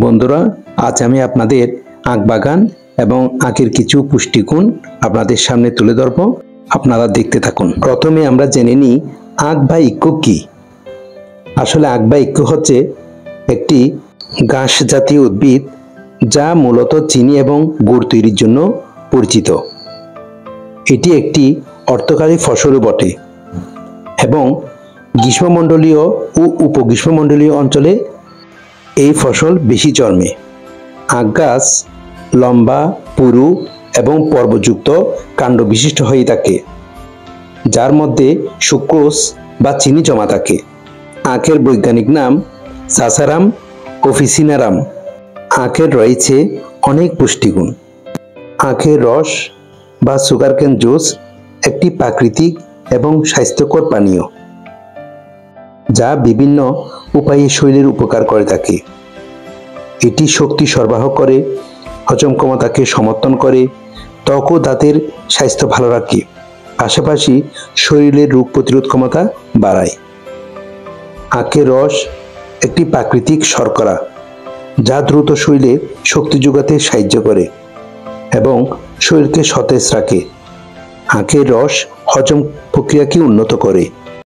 বন্ধুরা, আজ আমি আপনাদের আখ বাগান এবং আখের কিছু পুষ্টিগুণ আপনাদের সামনে তুলে ধরব। আপনারা দেখতে থাকুন। প্রথমে আমরা জেনে নিই আখ বা ইক্ষু কি। আসলে আখ বা ইক্ষু হচ্ছে একটি ঘাস জাতীয় উদ্ভিদ যা মূলত চিনি এবং গুড় তৈরির জন্য পরিচিত। এটি একটি অর্থকারী ফসলও বটে এবং গ্রীষ্মমণ্ডলীয় ও উপগ্রীষ্মমণ্ডলীয় অঞ্চলে এই ফসল বেশি জন্মে। আখ গাছ লম্বা, পুরু এবং পর্বযুক্ত কাণ্ড বিশিষ্ট হয়ে থাকে, যার মধ্যে সুক্রোজ বা চিনি জমা থাকে। আখের বৈজ্ঞানিক নাম সাসারাম অফিসিনারাম। আখের রয়েছে অনেক পুষ্টিগুণ। আখের রস বা সুগারকেন জুস একটি প্রাকৃতিক এবং স্বাস্থ্যকর পানীয়, যা বিভিন্ন উপায়ে শরীরের উপকার করে থাকে। এটি শক্তি সরবরাহ করে, হজম ক্ষমতাকে সমর্থন করে, ত্বক ও দাঁতের স্বাস্থ্য ভালো রাখে, পাশাপাশি শরীরের রোগ প্রতিরোধ ক্ষমতা বাড়ায়। আখের রস একটি প্রাকৃতিক শর্করা যা দ্রুত শরীরে শক্তি যোগাতে সাহায্য করে এবং শরীরকে সতেজ রাখে। আখের রস হজম প্রক্রিয়াকে উন্নত করে।